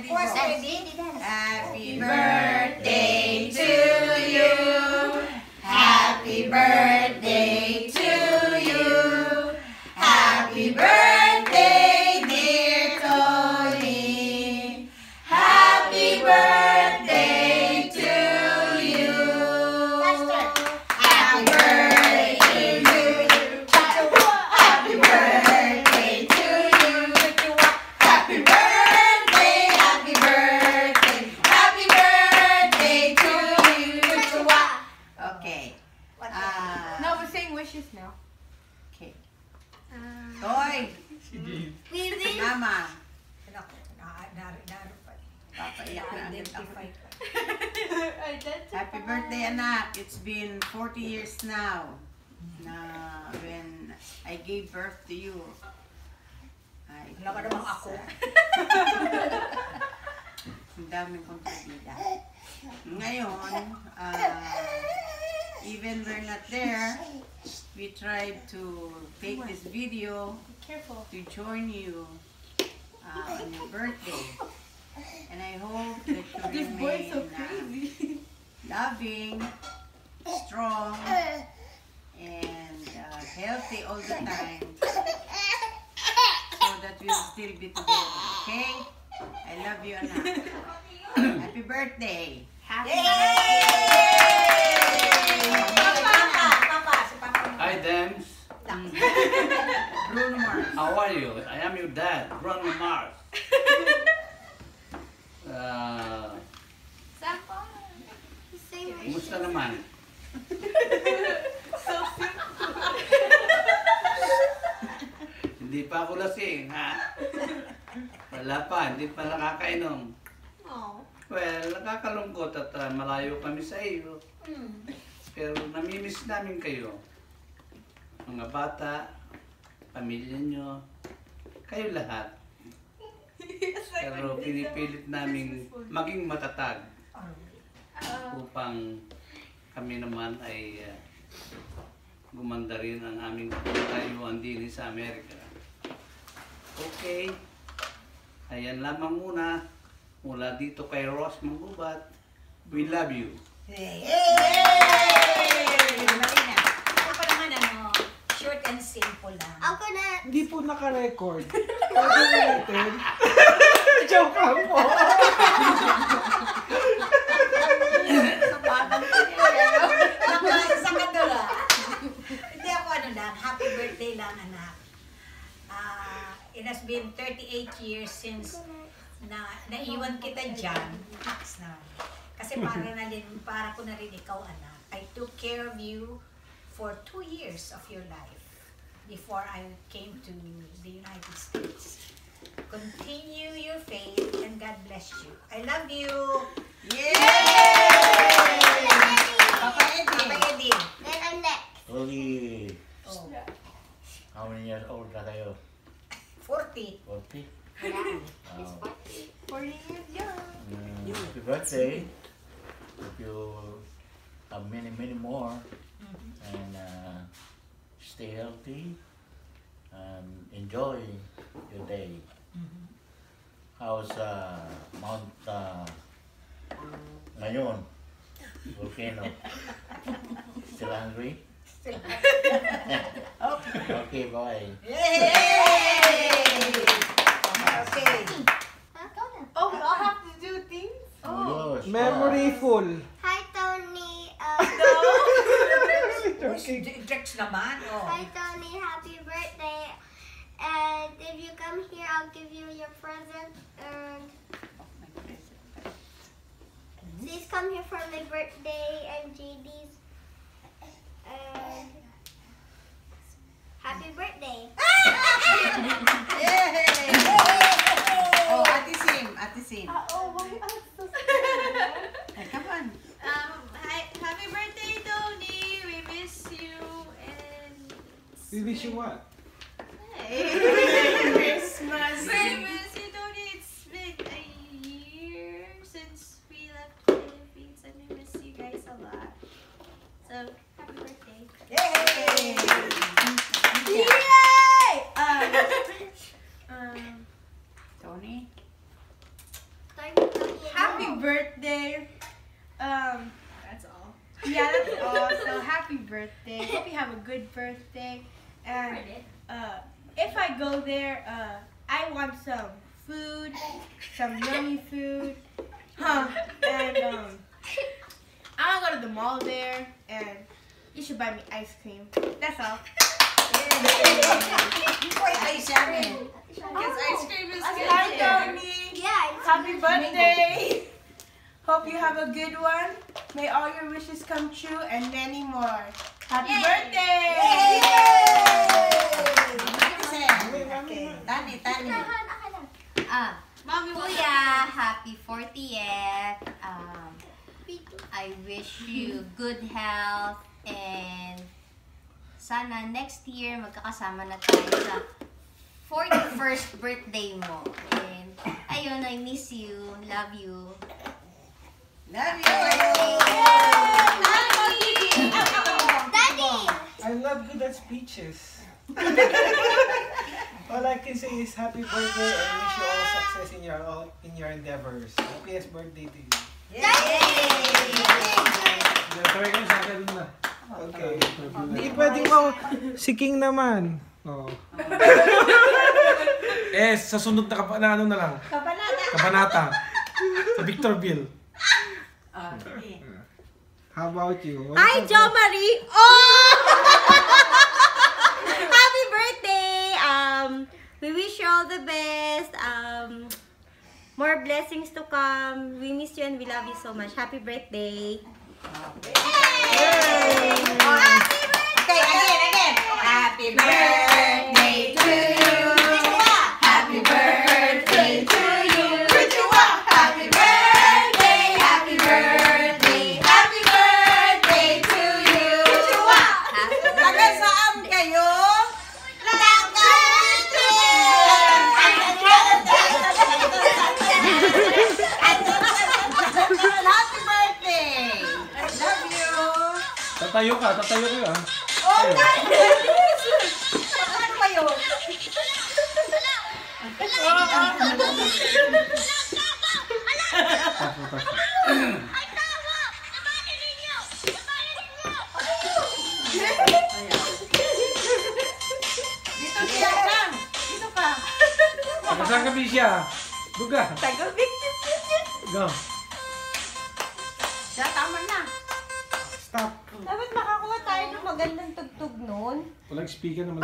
Ready? Of course, Go. ready? Happy birthday to you. Happy birthday to you. Happy birthday, dear Tony. Happy birthday to you. Happy birthday to you. Happy birthday to you. Happy birthday, happy birthday, happy birthday to you. Okay. No, we're saying wishes now. Okay. Toy. Mama. Papaiyak na agad ako. Happy birthday, anak. It's been 40 years now na when I gave birth to you. Wala ka namang ako. Ang daming kontrabida. Ngayon, even we're not there, we tried to take this video to join you on your birthday. And I hope that you remain loving, strong, and healthy all the time so that we'll still be together, okay? I love you, anak. Happy birthday! Happy birthday! Papa, si Papa. Hi, Dems. Bruno Mars. How are you? I am your dad, Bruno Mars. Kumusta naman? Hindi pa ako lasing, ha? Wala pa, hindi pa nakakainom. Well, nakakalungkot at malayo kami sa iyo. Pero namimiss namin kayo. Mga bata, pamilya nyo, kayo lahat. Pero pinipilit namin maging matatag upang kami naman ay gumanda rin ang aming katayuan din sa Amerika. Okay, ayan lamang muna mula dito kay Ross Manggubat. We love you. Yay! Marina, ako pa naman short and simple lang. Ako na. Hindi po naka-record. Pwede mo natin. Joke lang po. Sa kadula. Hindi ako lang, happy birthday lang anak. It has been 38 years since naiwan kita dyan. Kasi para ko na rin ikaw anak. I took care of you for 2 years of your life before I came to the United States. Continue your faith and God bless you. I love you. Yay! Papa Eddie. Papa Eddie. Then I'm next. Only Oh, how many years old na kayo? 40. 40? It's Wow. 40 years young. Happy birthday. Hope you have many, many more. And stay healthy. And enjoy your day. How's Mount ngayon? Volcano. Still hungry? Okay, bye. Yay! Okay. Oh, we all have to do things? Oh, yes, Memory full. Hi, Tony. Drex naman. Oh. Hi, Tony. Happy birthday. And if you come here, I'll give you your present. And please come here for my birthday and JD's. And happy birthday. Yay! Oh, Ate Sim. Ate Sim. Oh, why am I so sad? Hey, come on. Happy birthday, Tony. We miss you and We wish you what? Christmas. We miss you, Tony. It's been a year since we left the Philippines, and we miss you guys a lot. So happy birthday. Yay! Yay! Tony? birthday. That's all. Yeah, that's all. So happy birthday. Hope you have a good birthday. And if I go there, I want some food, some yummy food. And I want to go to the mall there, and you should buy me ice cream. That's all. Ice cream. Because ice cream is Hi, good. Tony. Yeah, it's Happy birthday. Hope you have a good one. May all your wishes come true and many more. Happy birthday. Tani. Mommy, Kuya, happy 40th. I wish you good health and sana next year magkakasama na tayo sa 41st birthday mo. And ayun, I miss you. Love you. Love you. Daddy! I'm not good at speeches. All I can say is happy birthday and wish you all success in your endeavors. Happiest birthday to you. Try ko sa akin na. Okay. Hindi pwedeng si King naman. Oh. Sa sunod na ano na lang. Kabanata. Sa Victorville. How about you? Hi, Jo Marie. Oh! Happy birthday. We wish you all the best. More blessings to come. We miss you and we love you so much. Happy birthday. Okay, again. Happy birthday to you. Happy birthday to you. Happy birthday, happy birthday, happy birthday to you. Taga saan kayo? Happy birthday! I love you! Tatayo ka ah. Oh, ano ba yun? Dito siya, Sam. Dito ka. Saan ka, Bisha? Duga. Go. Siya, tama na. Stop. Dapat makakuha tayo ng magandang tugtog noon. Walang speaker naman.